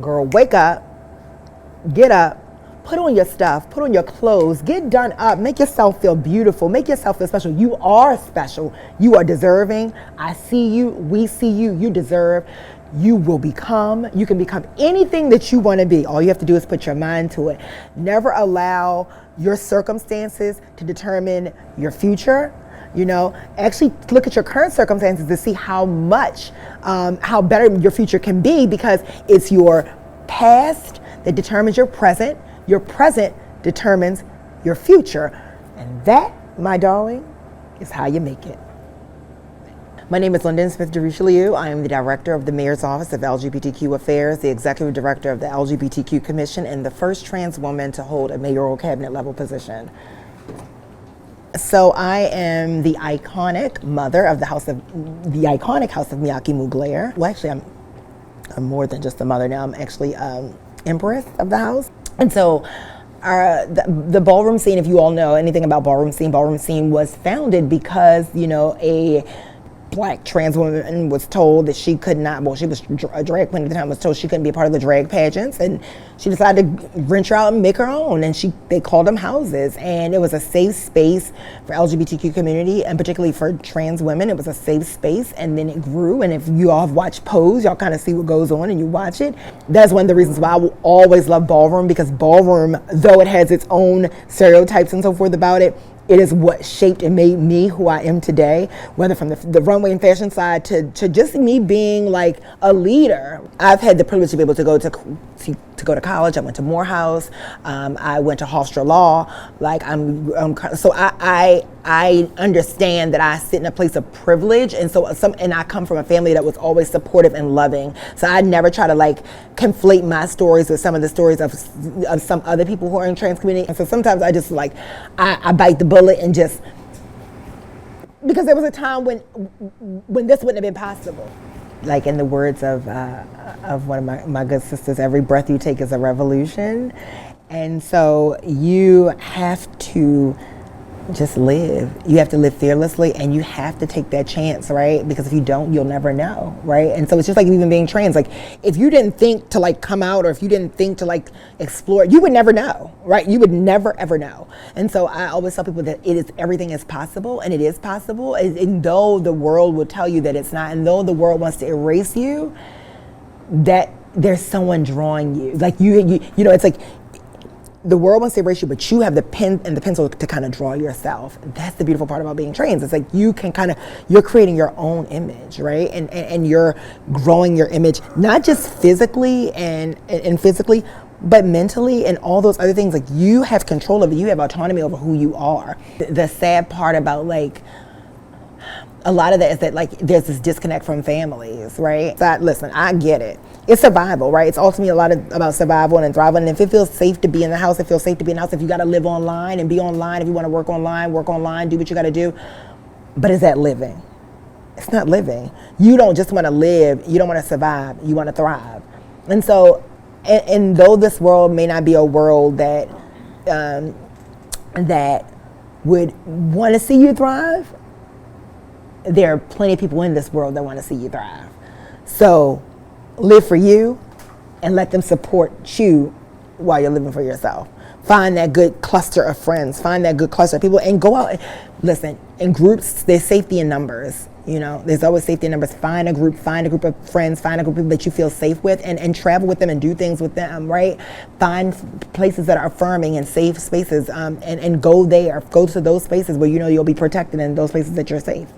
Girl, wake up, get up, put on your stuff, put on your clothes, get done up, make yourself feel beautiful, make yourself feel special. You are special. You are deserving. I see you, we see you, you deserve. You can become anything that you want to be. All you have to do is put your mind to it. Never allow your circumstances to determine your future. Actually look at your current circumstances to see how better your future can be, because it's your past that determines your present determines your future. And that, my darling, is how you make it. My name is Londyn Smith-DeRichelieu. I am the Director of the Mayor's Office of LGBTQ Affairs, the Executive Director of the LGBTQ Commission, and the first trans woman to hold a mayoral cabinet level position. So I am the iconic mother of the iconic House of Miyake Mugler. Well, actually, I'm more than just a mother now. I'm actually empress of the house. And so the ballroom scene, if you all know anything about ballroom scene was founded because, a Black trans woman was told that she could not, she was a drag queen at the time, was told she couldn't be a part of the drag pageants, and she decided to venture out and make her own, and they called them houses, and it was a safe space for LGBTQ community, and particularly for trans women. It was a safe space, and then it grew, and if you all have watched Pose, y'all kind of see what goes on and you watch it. That's one of the reasons why I will always love ballroom, because ballroom, though it has its own stereotypes and so forth about it, it is what shaped and made me who I am today, whether from the runway and fashion side to just me being like a leader. I've had the privilege to be able to go to college. I went to Morehouse. I went to Hofstra Law. So I understand that I sit in a place of privilege, and and I come from a family that was always supportive and loving. So I never try to conflate my stories with some of the stories of some other people who are in trans community. And so sometimes I just I bite the bullet and just, because there was a time when this wouldn't have been possible. Like in the words of one of my good sisters, every breath you take is a revolution. And so you have to just live. You have to live fearlessly, and you have to take that chance, right? Because if you don't, you'll never know, right? And so it's just like even being trans. If you didn't think to come out, or if you didn't think to explore, you would never know, right? You would never ever know. And so I always tell people that everything is possible, and it is possible. And though the world will tell you that it's not, and though the world wants to erase you, that there's someone drawing you. It's the world wants to erase you, but you have the pen and the pencil to kind of draw yourself. That's the beautiful part about being trans. It's you can you're creating your own image, right? And you're growing your image, not just physically and physically, but mentally and all those other things. You have control of it. You have autonomy over who you are. The sad part about a lot of that is that there's this disconnect from families, right? So listen, I get it. It's survival, right? It's ultimately a lot about survival and thriving. And if it feels safe to be in the house, it feels safe to be in the house. If you got to live online and be online, if you want to work online, do what you got to do. But is that living? It's not living. You don't just want to live. You don't want to survive. You want to thrive. And so, and though this world may not be a world that would want to see you thrive, there are plenty of people in this world that want to see you thrive. So live for you and let them support you while you're living for yourself. Find that good cluster of friends, find that good cluster of people, and go out. Listen, in groups, there's safety in numbers. There's always safety in numbers. Find a group of friends, find a group of people that you feel safe with, and travel with them and do things with them, right? Find places that are affirming and safe spaces, and go there. Go to those spaces where you'll be protected, and those places that you're safe.